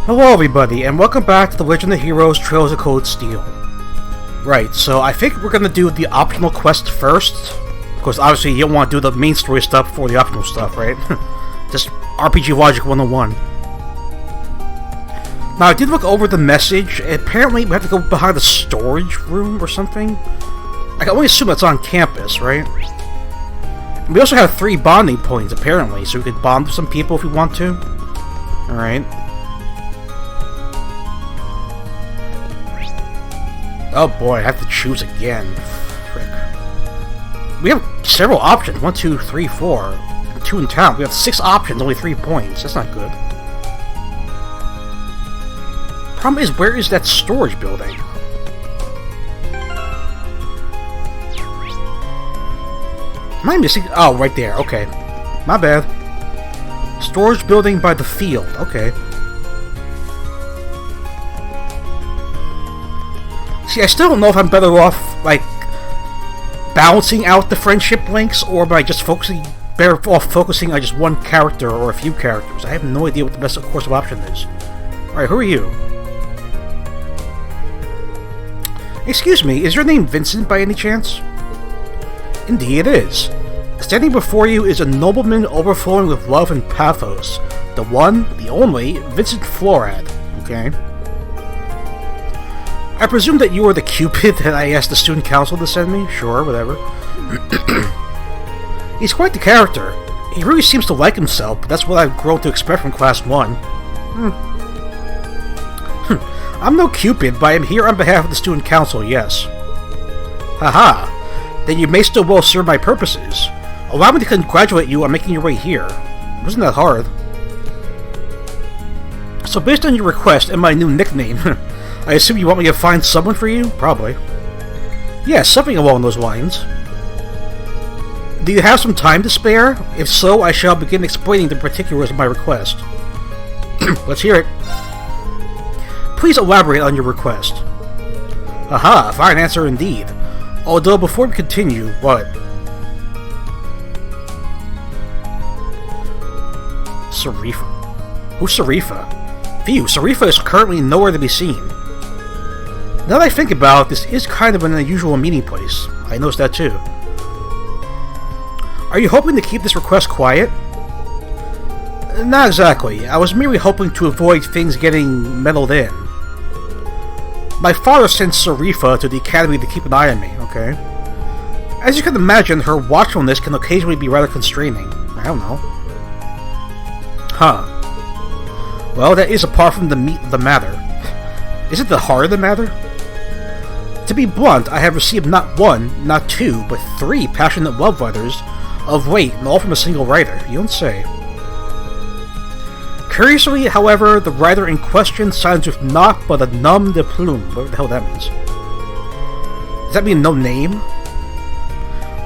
Hello everybody, and welcome back to the Legend of Heroes Trails of Cold Steel. Right, so I think we're gonna do the optional quest first, because obviously you don't want to do the main story stuff before the optional stuff, right? Just RPG Logic 101. Now I did look over the message, and apparently we have to go behind the storage room or something. I can only assume that's on campus, right? We also have 3 bonding points apparently, so we could bond with some people if we want to. Alright. Oh boy, I have to choose again. Frick. We have several options. 1, 2, 3, 4. 2 in town. We have 6 options, only 3 points. That's not good. Problem is, where is that storage building? Am I missing? Oh, right there. Okay. My bad. Storage building by the field. Okay. See, I still don't know if I'm better off, like, balancing out the friendship links, or by just better off focusing on just one character or a few characters. I have no idea what the best course of option is. Alright, who are you? Excuse me, is your name Vincent by any chance? Indeed it is. Standing before you is a nobleman overflowing with love and pathos. The one, the only, Vincent Florad. Okay. I presume that you are the Cupid that I asked the student council to send me? Sure, whatever. He's quite the character. He really seems to like himself, but that's what I've grown to expect from Class 1. I'm no Cupid, but I am here on behalf of the student council, yes. Haha. Then you may still well serve my purposes. Allow me to congratulate you on making your way here. It wasn't that hard. So based on your request and my new nickname, I assume you want me to find someone for you? Probably. Yeah, something along those lines. Do you have some time to spare? If so, I shall begin explaining the particulars of my request. Let's hear it. Please elaborate on your request. Aha, fine answer indeed. Although before we continue, what? Sarifa. Who's Sarifa? Phew, Sarifa is currently nowhere to be seen. Now that I think about it, this is kind of an unusual meeting place. I noticed that too. Are you hoping to keep this request quiet? Not exactly. I was merely hoping to avoid things getting meddled in. My father sent Sarifa to the academy to keep an eye on me, okay? As you can imagine, her watchfulness can occasionally be rather constraining. I don't know. Huh. Well, that is apart from the meat of the matter. Is it the heart of the matter? To be blunt, I have received not 1, not 2, but 3 passionate love letters of late, and all from a single writer. You don't say. Curiously, however, the writer in question signs with naught but a nom de plume. What the hell that means? Does that mean no name?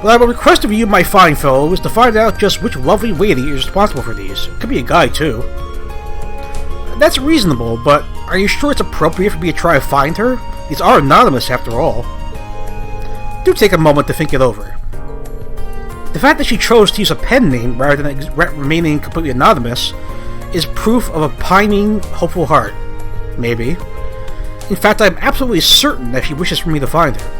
What I would request of you, my fine fellow, is to find out just which lovely lady is responsible for these. It could be a guy, too. That's reasonable, but are you sure it's appropriate for me to try to find her? These are anonymous, after all. Do take a moment to think it over. The fact that she chose to use a pen name rather than remaining completely anonymous is proof of a pining, hopeful heart. Maybe. In fact, I'm absolutely certain that she wishes for me to find her.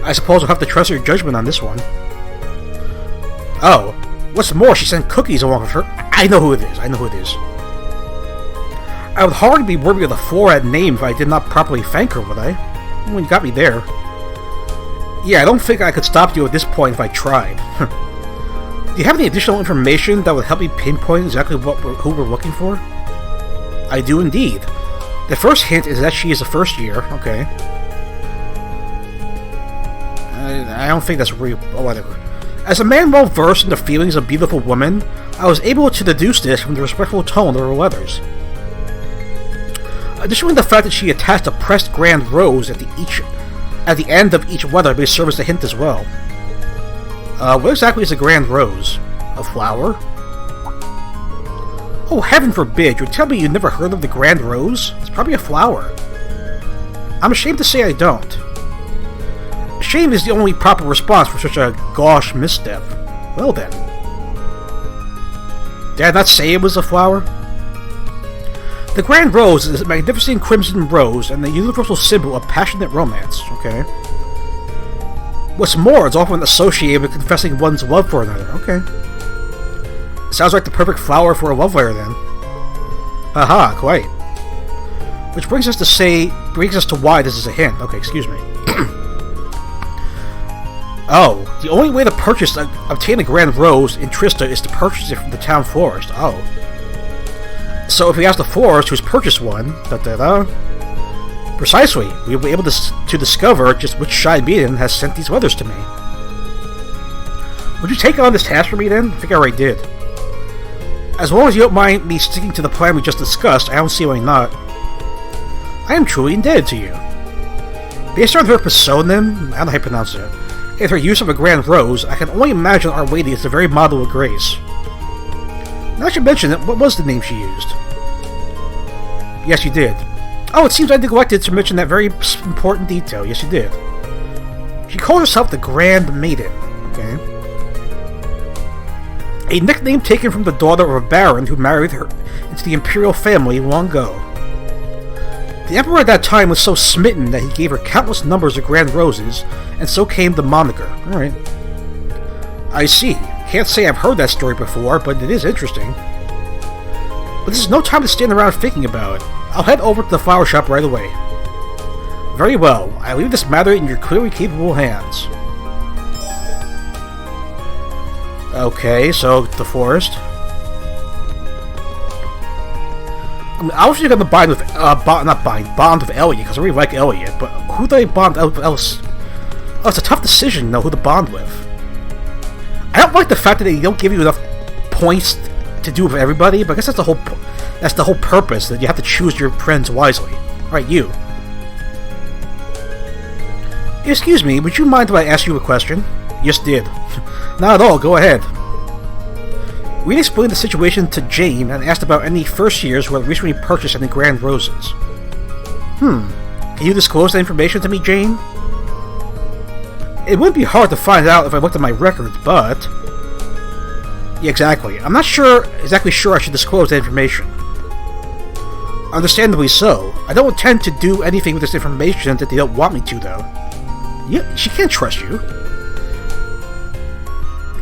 I suppose I'll have to trust her judgment on this one. Oh. What's more, she sent cookies along with her. I know who it is. I know who it is. I would hardly be worthy of the Florad name if I did not properly thank her, would I? Well, you got me there. Yeah, I don't think I could stop you at this point if I tried. Do you have any additional information that would help me pinpoint exactly who we're looking for? I do indeed. The first hint is that she is a first year. Okay. I don't think that's real. Oh, whatever. As a man well versed in the feelings of beautiful women, I was able to deduce this from the respectful tone of her letters. Additionally, the fact that she attached a pressed grand rose at the end of each letter may serve as a hint as well. What exactly is a grand rose? A flower? Oh, heaven forbid! You tell me you never heard of the grand rose? It's probably a flower. I'm ashamed to say I don't. Shame is the only proper response for such a gauche misstep. Well then. Did I not say it was a flower? The Grand Rose is a magnificent crimson rose and the universal symbol of passionate romance. Okay. What's more, it's often associated with confessing one's love for another. Okay. Sounds like the perfect flower for a love letter, then. Haha, quite. Which brings us to why this is a hint. Okay, excuse me. Oh, the only way to obtain a Grand Rose in Trista is to purchase it from the town florist. Oh. So if we ask the florist who's purchased one, precisely, we'll be able to discover just which shy maiden has sent these letters to me. Would you take on this task for me then? I think I already did. As long as you don't mind me sticking to the plan we just discussed, I don't see why not. I am truly indebted to you. Based on her pseudonym, I don't know how you pronounce it, and her use of a Grand Rose, I can only imagine Our Lady is the very model of grace. Now I should mention it, what was the name she used? Yes, you did. Oh, it seems I neglected to mention that very important detail. Yes, you did. She called herself the Grand Maiden. Okay. A nickname taken from the daughter of a baron who married her into the imperial family long ago. The emperor at that time was so smitten that he gave her countless numbers of Grand Roses, and so came the moniker. Alright. I see. Can't say I've heard that story before, but it is interesting. But this is no time to stand around thinking about it. I'll head over to the flower shop right away. Very well. I leave this matter in your clearly capable hands. Okay, so the forest. I mean, I was just gonna bond with bond with Elliot because I really like Elliot. But who do I bond else? Oh, it's a tough decision to know who to bond with. I don't like the fact that they don't give you enough points to do with everybody, but I guess that's the whole purpose, that you have to choose your friends wisely. Alright, you. Excuse me, would you mind if I ask you a question? Yes, did. Not at all, go ahead. We explained the situation to Jane and asked about any first years who had recently purchased any Grand Roses. Can you disclose that information to me, Jane? It wouldn't be hard to find out if I looked at my records, but... Yeah, exactly. I'm not exactly sure I should disclose that information. Understandably so. I don't intend to do anything with this information that they don't want me to, though. Yeah, she can't trust you.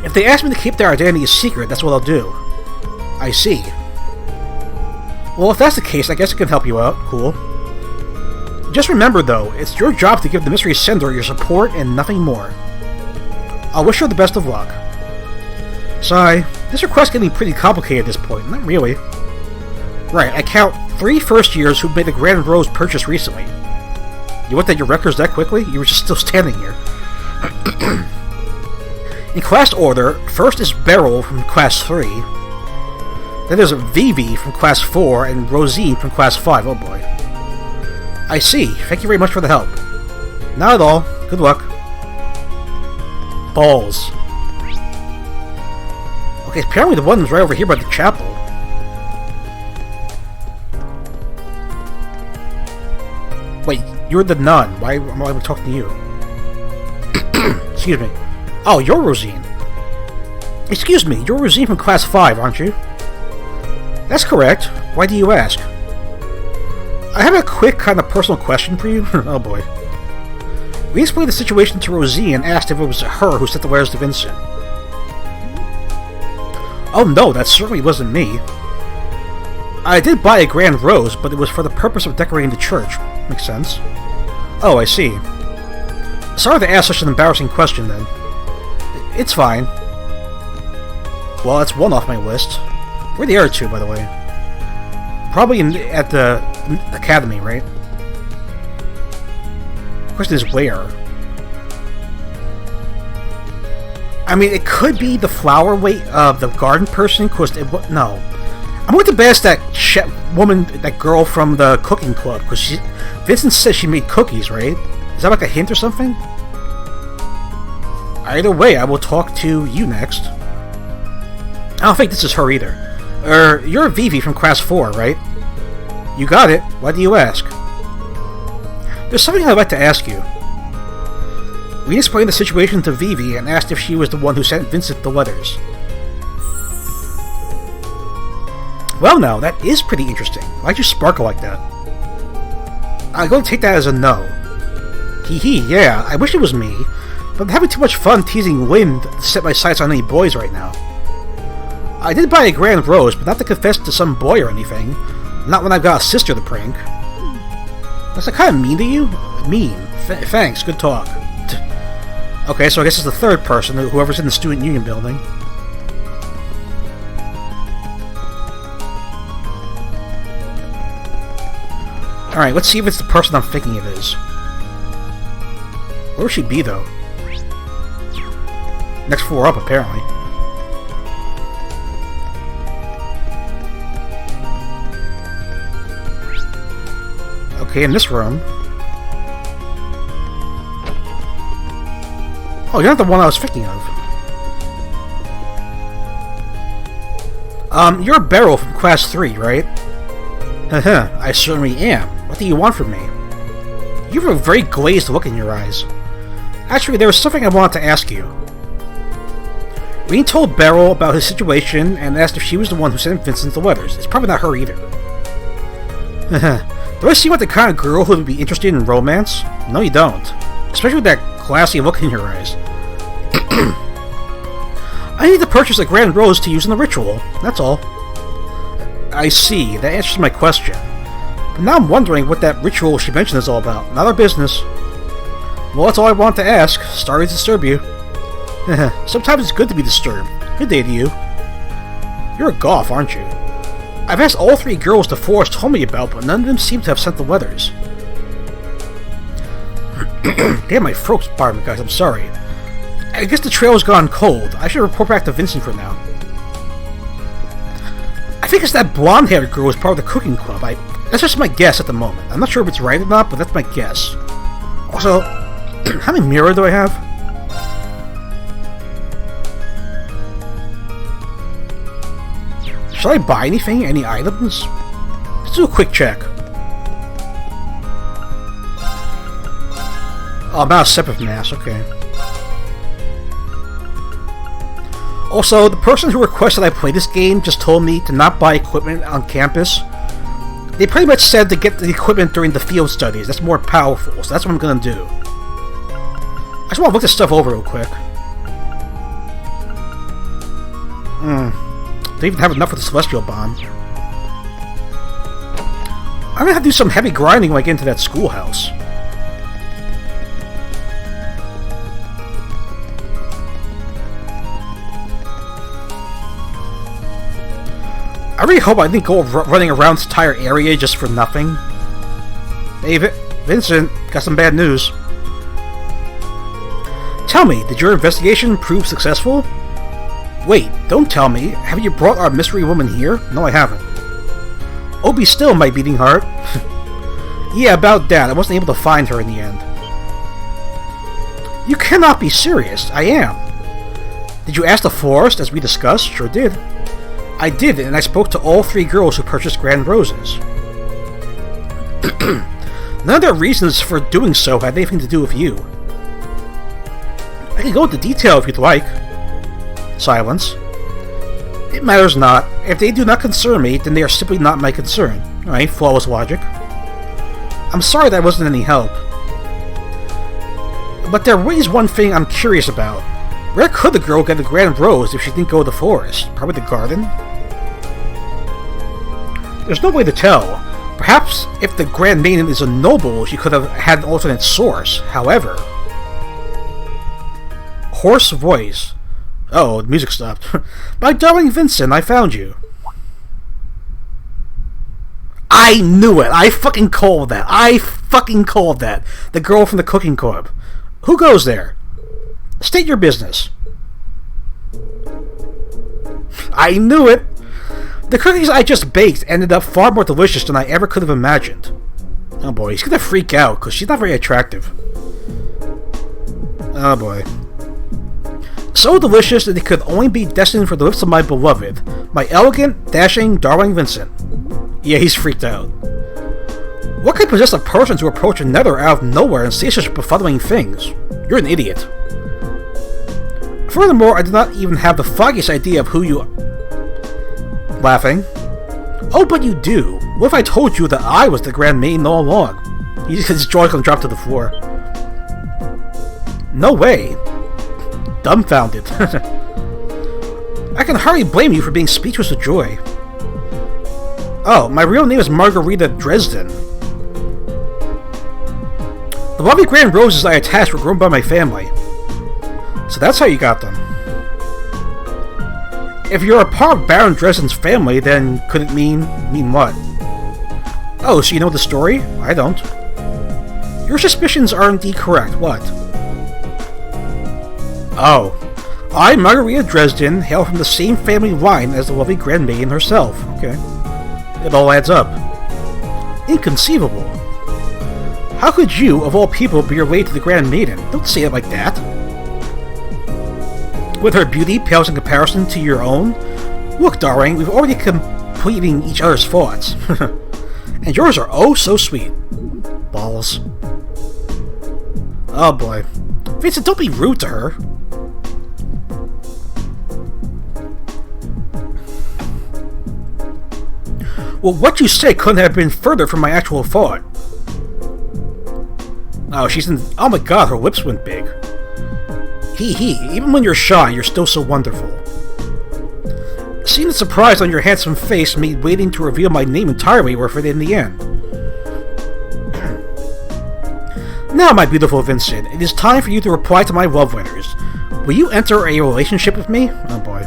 If they ask me to keep their identity a secret, that's what I'll do. I see. Well, if that's the case, I guess I can help you out. Cool. Just remember, though, it's your job to give the mystery sender your support and nothing more. I'll wish her the best of luck. Sigh. This request's getting pretty complicated at this point. Not really. Right, I count 3 first years who made a Grand Rose purchase recently. You looked at your records that quickly? You were just still standing here. In class order, first is Beryl from class 3. Then there's Vivi from class 4 and Rosine from class 5. Oh boy. I see. Thank you very much for the help. Not at all. Good luck. Balls. Okay, apparently the one was right over here by the chapel. Wait, you're the nun. Why am I talking to you? Excuse me. Oh, you're Rosine. Excuse me, you're Rosine from class 5, aren't you? That's correct. Why do you ask? I have a quick, kind of personal question for you. Oh boy. We explained the situation to Rosine and asked if it was her who sent the letters to Vincent. Oh no, that certainly wasn't me. I did buy a Grand Rose, but it was for the purpose of decorating the church. Makes sense. Oh, I see. Sorry to ask such an embarrassing question, then. It's fine. Well, that's one off my list. Where are the other 2, by the way? Probably at the academy, right? The question is where? I mean, it could be the flower wait of the garden person, because no. I'm going to bet that woman, that girl from the cooking club, because Vincent said she made cookies, right? Is that like a hint or something? Either way, I will talk to you next. I don't think this is her either. You're Vivi from class 4, right? You got it. Why do you ask? There's something I'd like to ask you. We explained the situation to Vivi and asked if she was the one who sent Vincent the letters. Well now, that is pretty interesting. Why'd you sparkle like that? I'm going to take that as a no. Hee hee, yeah, I wish it was me, but I'm having too much fun teasing Wind to set my sights on any boys right now. I did buy a grand rose, but not to confess to some boy or anything. Not when I've got a sister to prank. That's kind of mean to you? Mean. Thanks, good talk. Okay, so I guess it's the third person, whoever's in the Student Union building. Alright, let's see if it's the person I'm thinking it is. Where would she be, though? Next floor up, apparently. Okay, in this room. Oh, you're not the one I was thinking of. You're a Beryl from Class 3, right? Haha, I certainly am. What do you want from me? You have a very glazed look in your eyes. Actually, there was something I wanted to ask you. Rean told Beryl about his situation and asked if she was the one who sent Vincent the letters. It's probably not her either. Do I seem like the kind of girl who would be interested in romance? No, you don't. Especially with that glassy look in your eyes. I need to purchase a grand rose to use in the ritual. That's all. I see. That answers my question. But now I'm wondering what that ritual she mentioned is all about. Not our business. Well, that's all I want to ask. Sorry to disturb you. Sometimes it's good to be disturbed. Good day to you. You're a goth, aren't you? I've asked all 3 girls the forest told me about, but none of them seem to have sent the letters. Damn, my throat's bothering me, guys. I'm sorry. I guess the trail's gone cold. I should report back to Vincent for now. I think it's that blonde-haired girl who's part of the cooking club. That's just my guess at the moment. I'm not sure if it's right or not, but that's my guess. Also, how many mirror do I have? Should I buy anything? Any items? Let's do a quick check. Oh, I'm not a separate mass, okay. Also, the person who requested I play this game just told me to not buy equipment on campus. They pretty much said to get the equipment during the field studies. That's more powerful, so that's what I'm gonna do. I just want to look this stuff over real quick. Don't even have enough for the Celestial Bomb. I'm gonna have to do some heavy grinding when I get into that schoolhouse. I really hope I didn't go running around this entire area just for nothing. Hey, Vincent, got some bad news. Tell me, did your investigation prove successful? Wait, don't tell me. Have you brought our mystery woman here? No, I haven't. Oh, be still, my beating heart. Yeah, about that. I wasn't able to find her in the end. You cannot be serious. I am. Did you ask the forest, as we discussed? Sure did. I did, and I spoke to all 3 girls who purchased grand roses. None of their reasons for doing so had anything to do with you. I can go into detail if you'd like. Silence. It matters not. If they do not concern me, then they are simply not my concern. Alright, flawless logic. I'm sorry that wasn't any help. But there is one thing I'm curious about. Where could the girl get a grand rose if she didn't go to the forest? Probably the garden? There's no way to tell. Perhaps if the Grand Maiden is a noble, she could have had an alternate source. However... Hoarse voice. Oh, the music stopped. My darling Vincent, I found you. I knew it! I fucking called that! I fucking called that! The girl from the cooking club. Who goes there? State your business. I knew it! The cookies I just baked ended up far more delicious than I ever could have imagined. Oh boy, he's gonna freak out, because she's not very attractive. Oh boy. So delicious that it could only be destined for the lips of my beloved, my elegant, dashing, darling Vincent. Yeah, he's freaked out. What could possess a person to approach another out of nowhere and say such befuddling things? You're an idiot. Furthermore, I do not even have the foggiest idea of who you are. Laughing. Oh, but you do. What if I told you that I was the Grand Maiden all along? His jaw can drop to the floor. No way. Dumbfounded. I can hardly blame you for being speechless with joy. Oh, my real name is Margarita Dresden. The lovely grand roses I attached were grown by my family. So that's how you got them. If you're a part of Baron Dresden's family, then could it mean what? Oh, so you know the story? I don't. Your suspicions are indeed correct. What? Oh. I, Margarita Dresden, hail from the same family line as the lovely Grand Maiden herself. Okay. It all adds up. Inconceivable. How could you, of all people, be related to the Grand Maiden? Don't say it like that. With her beauty pales in comparison to your own? Look, darling, we've already completing each other's thoughts. And yours are oh so sweet. Balls. Oh boy. Vincent, don't be rude to her. Well, what you say couldn't have been further from my actual thought. Oh, she's in... Oh my god, her lips went big. Hee, even when you're shy, you're still so wonderful. Seeing the surprise on your handsome face made waiting to reveal my name entirely worth it in the end. Now, my beautiful Vincent, it is time for you to reply to my love letters. Will you enter a relationship with me? Oh boy.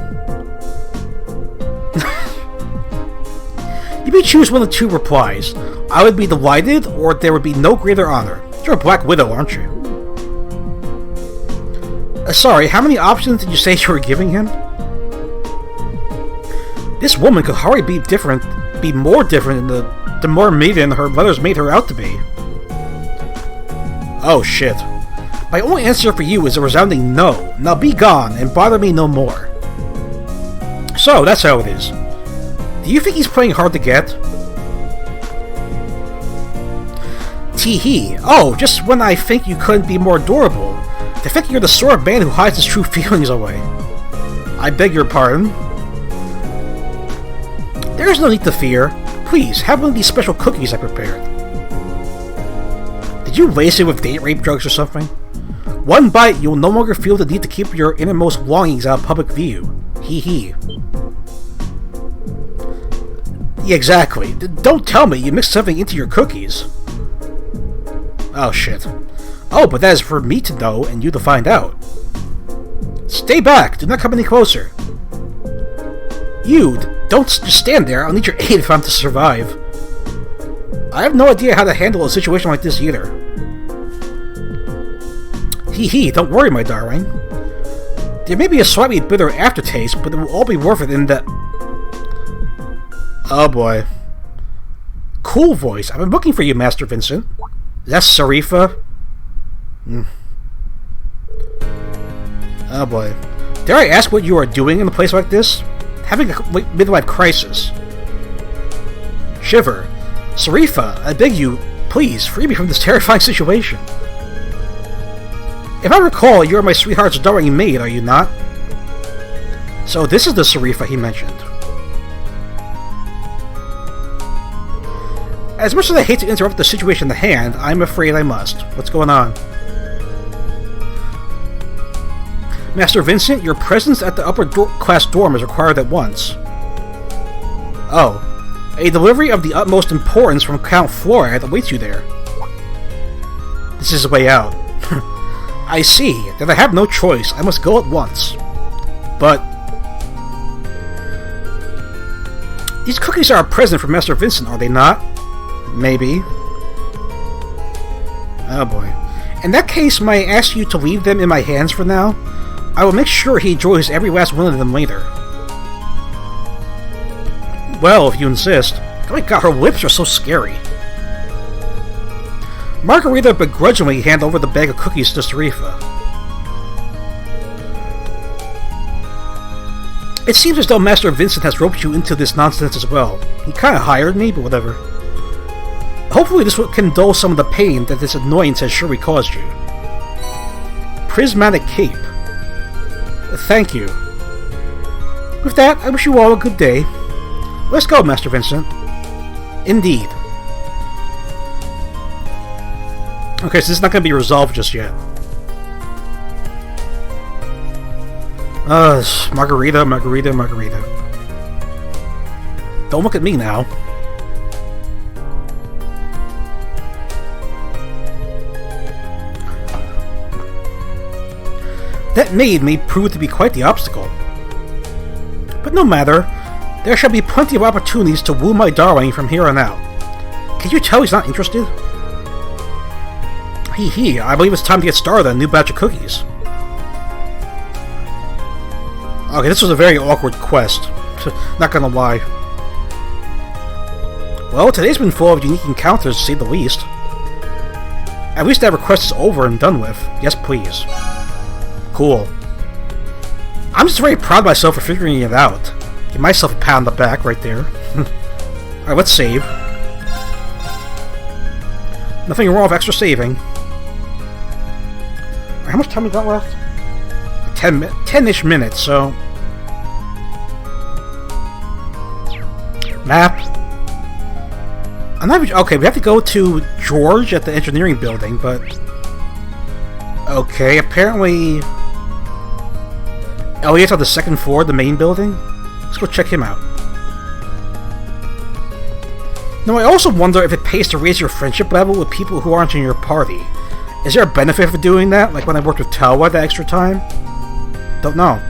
You may choose one of two replies. I would be delighted, or there would be no greater honor. You're a Black Widow, aren't you? Sorry, how many options did you say you were giving him? This woman could hardly be more different than the more maiden her letters made her out to be. Oh shit. My only answer for you is a resounding no. Now be gone, and bother me no more. So, that's how it is. Do you think he's playing hard to get? Tee-hee. Oh, just when I think you couldn't be more adorable. To think you're the sort of man who hides his true feelings away. I beg your pardon. There is no need to fear. Please, have one of these special cookies I prepared. Did you lace it with date rape drugs or something? One bite, you'll no longer feel the need to keep your innermost longings out of public view. Hee. Yeah, exactly. Don't tell me you mixed something into your cookies. Oh, shit. Oh, but that is for me to know and you to find out. Stay back! Do not come any closer. You, don't just stand there. I'll need your aid if I'm to survive. I have no idea how to handle a situation like this either. Hee, don't worry, my darling. There may be a slightly bitter aftertaste, but it will all be worth it in the... Oh boy. Cool voice. I've been looking for you, Master Vincent. That's Sarifa. Oh boy. Dare I ask what you are doing in a place like this? Having a midlife crisis. Shiver. Sarifa, I beg you, please, free me from this terrifying situation. If I recall, you are my sweetheart's darling maid, are you not? So this is the Sarifa he mentioned. As much as I hate to interrupt the situation at hand, I'm afraid I must. What's going on? Master Vincent, your presence at the upper-class dorm is required at once. Oh. A delivery of the utmost importance from Count Floride awaits you there. This is the way out. I see. That I have no choice. I must go at once. But... these cookies are a present from Master Vincent, are they not? Maybe. Oh boy. In that case, may I ask you to leave them in my hands for now? I will make sure he enjoys every last one of them later. Well, if you insist. Oh my god, her lips are so scary. Margarita begrudgingly handed over the bag of cookies to Sarifa. It seems as though Master Vincent has roped you into this nonsense as well. He kinda hired me, but whatever. Hopefully this can dull some of the pain that this annoyance has surely caused you. Prismatic Cape. Thank you. With that, I wish you all a good day. Let's go, Master Vincent. Indeed. Okay, so this is not going to be resolved just yet. Margarita, margarita, margarita. Don't look at me now. That maid may prove to be quite the obstacle. But no matter. There shall be plenty of opportunities to woo my darling from here on out. Can you tell he's not interested? Hee, I believe it's time to get started on a new batch of cookies. Okay, this was a very awkward quest. Not gonna lie. Well, today's been full of unique encounters, to say the least. At least that request is over and done with. Yes, please. Cool. I'm just very proud of myself for figuring it out. Give myself a pat on the back right there. Alright, let's save. Nothing wrong with extra saving. Right, how much time we got left? 10-ish minutes, so... Map. I'm not even... Okay, we have to go to George at the engineering building, but... Okay, apparently... Elliot's on the second floor of the main building? Let's go check him out. Now, I also wonder if it pays to raise your friendship level with people who aren't in your party. Is there a benefit for doing that? Like when I worked with Tawa the extra time? Don't know.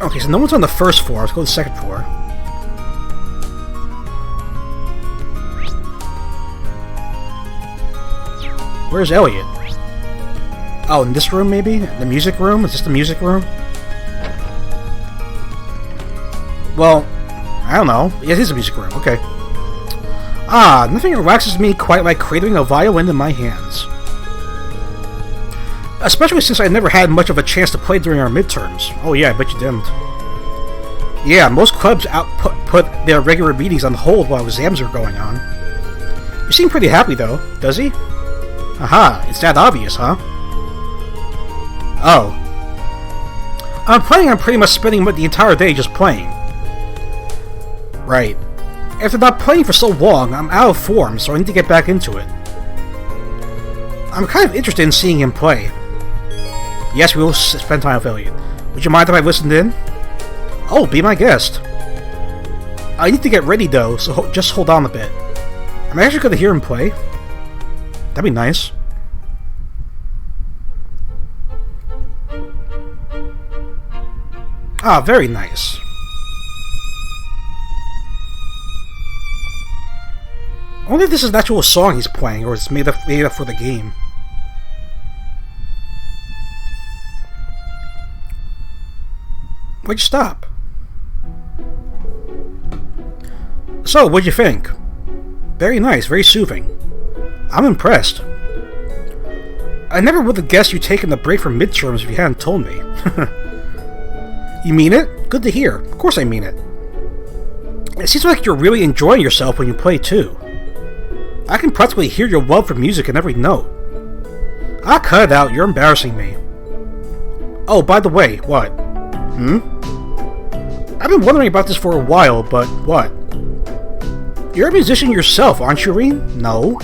Okay, so no one's on the first floor. Let's go to the second floor. Where's Elliot? Oh, in this room, maybe? The music room? Is this the music room? Well, I don't know. Yeah, it is a music room. Okay. Ah, nothing relaxes me quite like cradling a violin in my hands. Especially since I never had much of a chance to play during our midterms. Oh yeah, I bet you didn't. Yeah, most clubs put their regular meetings on hold while exams are going on. You seem pretty happy, though. Does he? Aha, it's that obvious, huh? Oh. I'm planning on pretty much spending the entire day just playing. Right. After not playing for so long, I'm out of form, so I need to get back into it. I'm kind of interested in seeing him play. Yes, we will spend time with Elliot. Would you mind if I listened in? Oh, be my guest. I need to get ready, though, so just hold on a bit. I'm actually going to hear him play. That'd be nice. Ah, very nice. I wonder if this is an actual song he's playing, or it's made up for the game. Why'd you stop? So, what'd you think? Very nice, very soothing. I'm impressed. I never would have guessed you'd taken a break from midterms if you hadn't told me. You mean it? Good to hear. Of course I mean it. It seems like you're really enjoying yourself when you play, too. I can practically hear your love for music in every note. Ah, cut it out. You're embarrassing me. Oh, by the way, what? I've been wondering about this for a while, but what? You're a musician yourself, aren't you, Reen? No.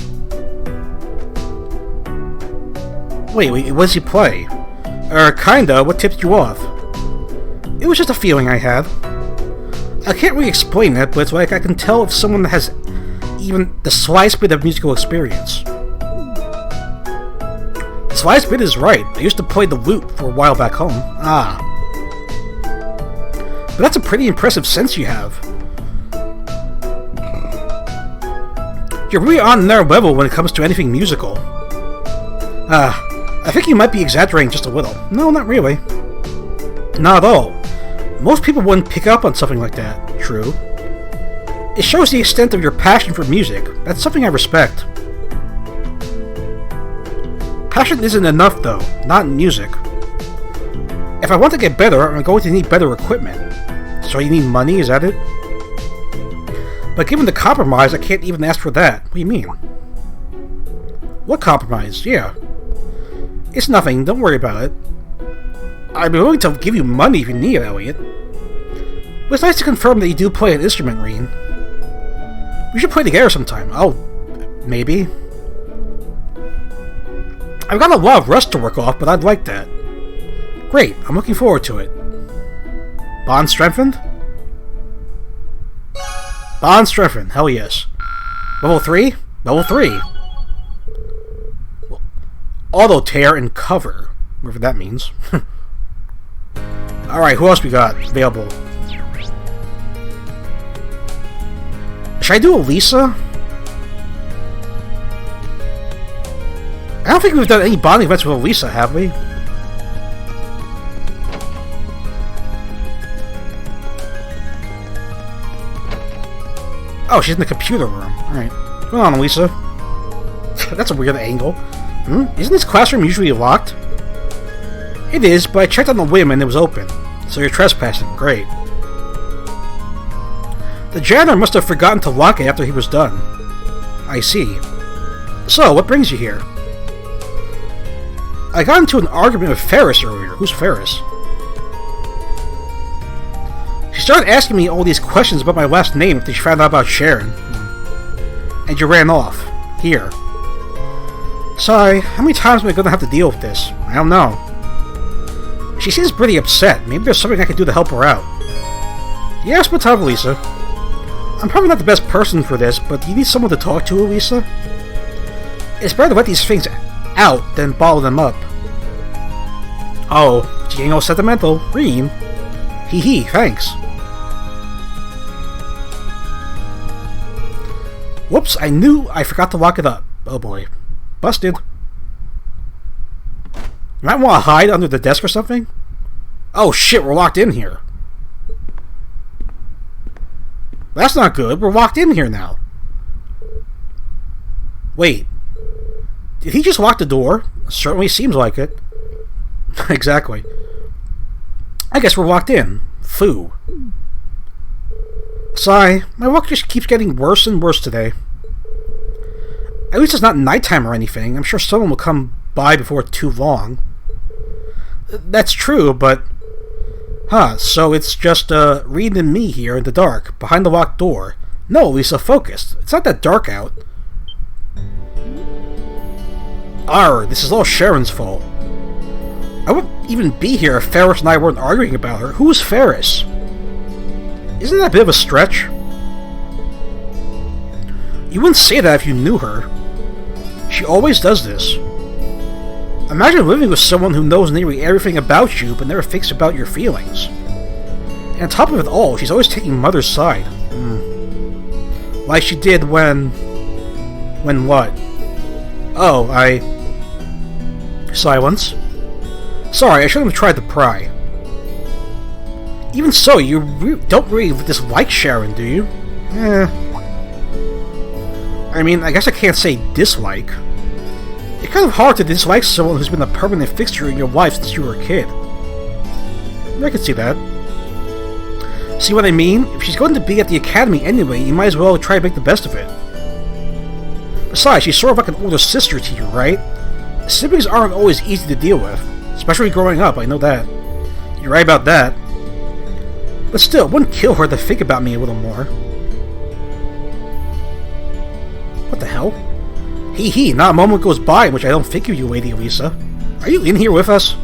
Wait, what does he play? Kinda. What tipped you off? It was just a feeling I had. I can't really explain it, but it's like I can tell if someone has even the slightest bit of musical experience. The slightest bit is right. I used to play the lute for a while back home. Ah. But that's a pretty impressive sense you have. You're really on their level when it comes to anything musical. I think you might be exaggerating just a little. No, not really. Not at all. Most people wouldn't pick up on something like that. True. It shows the extent of your passion for music. That's something I respect. Passion isn't enough, though. Not in music. If I want to get better, I'm going to need better equipment. So you need money, is that it? But given the compromise, I can't even ask for that. What do you mean? What compromise? Yeah. It's nothing, don't worry about it. I'd be willing to give you money if you need it, Elliot. But it's nice to confirm that you do play an instrument, Reen. We should play together sometime. Oh, maybe. I've got a lot of rust to work off, but I'd like that. Great, I'm looking forward to it. Bond strengthened? Bond strengthened, hell yes. Level 3? Level 3. Auto tear and cover. Whatever that means. Alright, who else we got available? Should I do Elisa? I don't think we've done any bonding events with Elisa, have we? Oh, she's in the computer room. Alright. Go on, Elisa. That's a weird angle. Isn't this classroom usually locked? It is, but I checked on the whim and it was open. So you're trespassing. Great. The janitor must have forgotten to lock it after he was done. I see. So, what brings you here? I got into an argument with Ferris earlier. Who's Ferris? She started asking me all these questions about my last name after she found out about Sharon. And you ran off. Here. Sorry, how many times am I gonna have to deal with this? I don't know. She seems pretty upset. Maybe there's something I can do to help her out. Yes, what's up, Lisa? I'm probably not the best person for this, but do you need someone to talk to, Lisa? It's better to let these things out than bottle them up. Oh, she's getting all sentimental. Reen. Hee hee, thanks. Whoops, I knew I forgot to lock it up. Oh boy. Busted. You might want to hide under the desk or something? Oh shit, we're locked in here. That's not good. We're locked in here now. Wait. Did he just lock the door? Certainly seems like it. Exactly. I guess we're locked in. Foo. Sigh. My luck just keeps getting worse and worse today. At least it's not nighttime or anything. I'm sure someone will come by before too long. That's true, but... Huh, so it's just, Reed and me here in the dark, behind the locked door. No, Lisa, focus. It's not that dark out. Arr, this is all Sharon's fault. I wouldn't even be here if Ferris and I weren't arguing about her. Who's Ferris? Isn't that a bit of a stretch? You wouldn't say that if you knew her. She always does this. Imagine living with someone who knows nearly everything about you, but never thinks about your feelings. And on top of it all, she's always taking Mother's side. Like she did when... When what? Oh, Silence. Sorry, I shouldn't have tried to pry. Even so, you don't really dislike Sharon, do you? I mean, I guess I can't say dislike. It's kind of hard to dislike someone who's been a permanent fixture in your life since you were a kid. I can see that. See what I mean? If she's going to be at the academy anyway, you might as well try to make the best of it. Besides, she's sort of like an older sister to you, right? Siblings aren't always easy to deal with. Especially growing up, I know that. You're right about that. But still, it wouldn't kill her to think about me a little more. What the hell? Hee hee, not a moment goes by in which I don't think of you, Lady Elisa. Are you in here with us?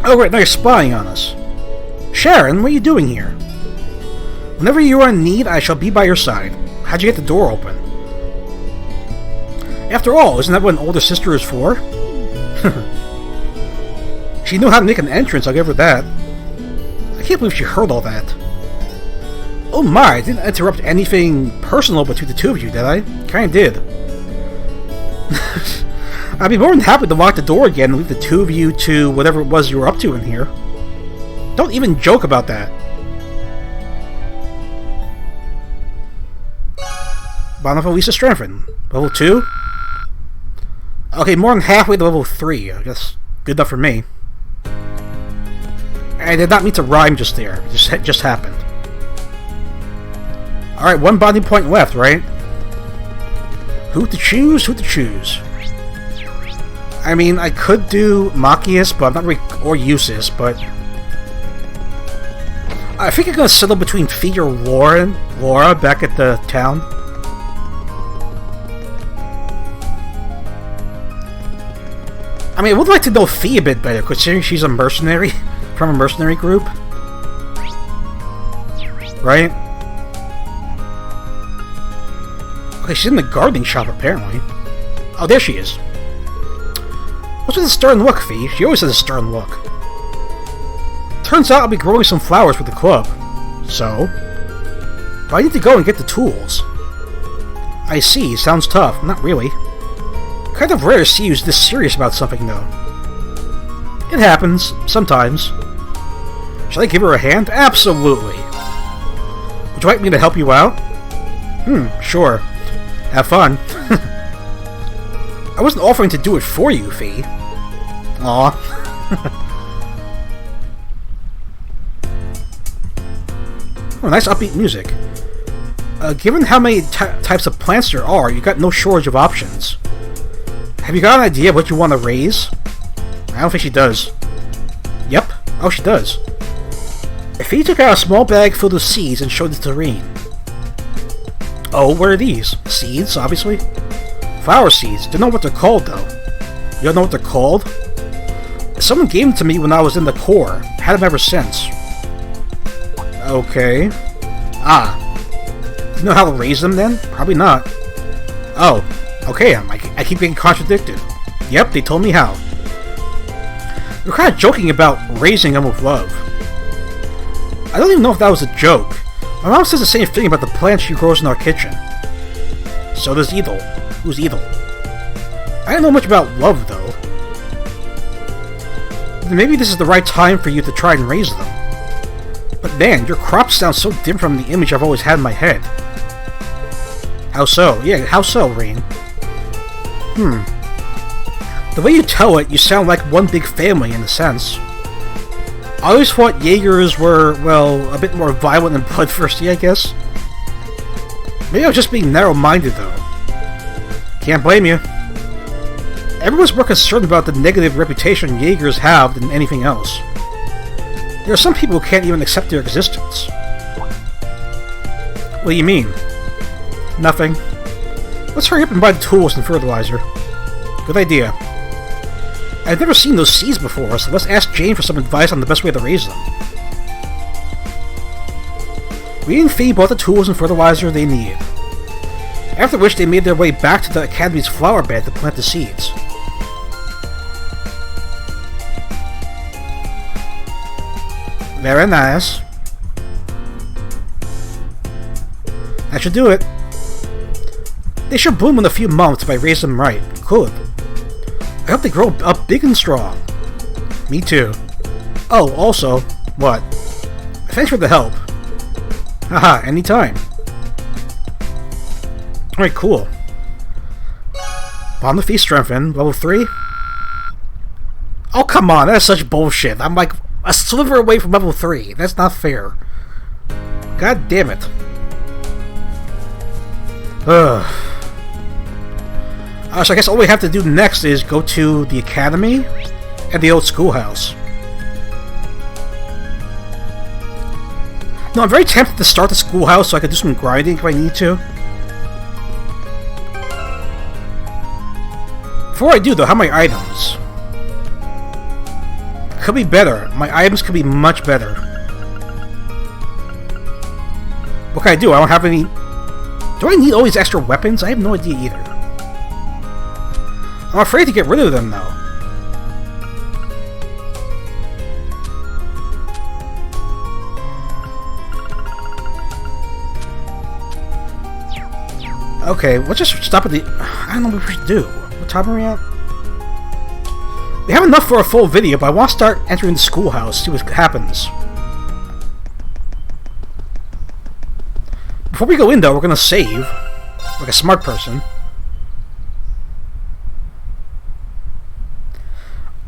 Oh right, now you're spying on us. Sharon, what are you doing here? Whenever you are in need, I shall be by your side. How'd you get the door open? After all, isn't that what an older sister is for? She knew how to make an entrance, I'll give her that. I can't believe she heard all that. Oh my, I didn't interrupt anything personal between the two of you, did I? Kinda did. I'd be more than happy to lock the door again and leave the two of you to whatever it was you were up to in here. Don't even joke about that. Bond of Elisa strengthened. Level 2? Okay, more than halfway to level 3. I guess good enough for me. I did not mean to rhyme just there. It just happened. Alright, one bonding point left, right? Who to choose? Who to choose? I mean, I could do Machias, but I'm not really... or Usis, but... I think I'm gonna settle between Fee or Laura back at the town. I mean, I would like to know Fee a bit better, considering she's a mercenary from a mercenary group. Right? Okay, she's in the gardening shop, apparently. Oh, there she is. What's with the stern look, Fee? She always has a stern look. Turns out I'll be growing some flowers with the club. So? But I need to go and get the tools. I see, sounds tough. Not really. Kind of rare to see who's this serious about something, though. It happens, sometimes. Shall I give her a hand? Absolutely. Would you like me to help you out? Sure. Have fun. I wasn't offering to do it for you, Fee. Aw. Oh, nice upbeat music. Given how many types of plants there are, you got no shortage of options. Have you got an idea of what you want to raise? I don't think she does. Yep. Oh, she does. Fee took out a small bag filled with seeds and showed it to Reen. Oh, what are these? Seeds, obviously? Flower seeds. Don't know what they're called, though. You don't know what they're called? Someone gave them to me when I was in the Corps. Had them ever since. Okay. Ah. Do you know how to raise them, then? Probably not. Oh. Okay, I keep getting contradicted. Yep, they told me how. We're kind of joking about raising them with love. I don't even know if that was a joke. My mom says the same thing about the plants she grows in our kitchen. So does Edel. Who's Edel? I don't know much about love, though. Maybe this is the right time for you to try and raise them. But man, your crops sound so different from the image I've always had in my head. How so? Yeah, how so, Reen? The way you tell it, you sound like one big family in a sense. I always thought Jaegers were, well, a bit more violent and bloodthirsty, I guess. Maybe I was just being narrow-minded, though. Can't blame you. Everyone's more concerned about the negative reputation Jaegers have than anything else. There are some people who can't even accept their existence. What do you mean? Nothing. Let's hurry up and buy the tools and fertilizer. Good idea. I've never seen those seeds before, so let's ask Jane for some advice on the best way to raise them. Reen and Fee bought the tools and fertilizer they needed. After which they made their way back to the Academy's flower bed to plant the seeds. Very nice. That should do it. They should bloom in a few months if I raise them right. Good. I hope they grow up big and strong. Me too. Oh, also, what? Thanks for the help. Haha, anytime. Alright, cool. Bond the Fee strengthened. Level 3? Oh, come on, that's such bullshit. I'm like a sliver away from level 3. That's not fair. God damn it. Ugh. So I guess all we have to do next is go to the Academy and the old schoolhouse. No, I'm very tempted to start the schoolhouse so I can do some grinding if I need to. Before I do, though, how are my items? Could be better. My items could be much better. What can I do? I don't have any... Do I need all these extra weapons? I have no idea either. I'm afraid to get rid of them, though. Okay, let's just stop at the... I don't know what we should do. What time are we at? We have enough for a full video, but I want to start entering the schoolhouse, see what happens. Before we go in, though, we're going to save. Like a smart person.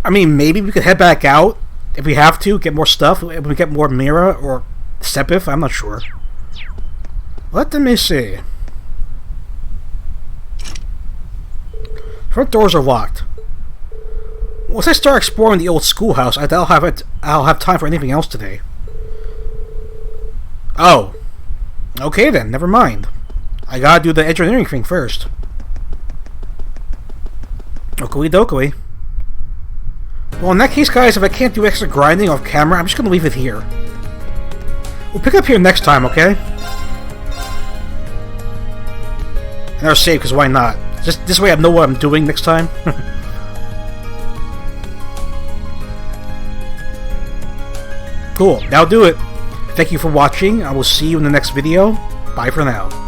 I mean, maybe we could head back out if we have to, get more stuff, if we get more Mira or Sepith, I'm not sure. Let me see. Front doors are locked. Once I start exploring the old schoolhouse, I'll have time for anything else today. Oh. Okay then, never mind. I gotta do the engineering thing first. Oakley dokley. Well, in that case, guys, if I can't do extra grinding off camera, I'm just gonna leave it here. We'll pick up here next time, okay? And I'll save, because why not? Just this way I know what I'm doing next time. Cool, that'll do it. Thank you for watching. I will see you in the next video. Bye for now.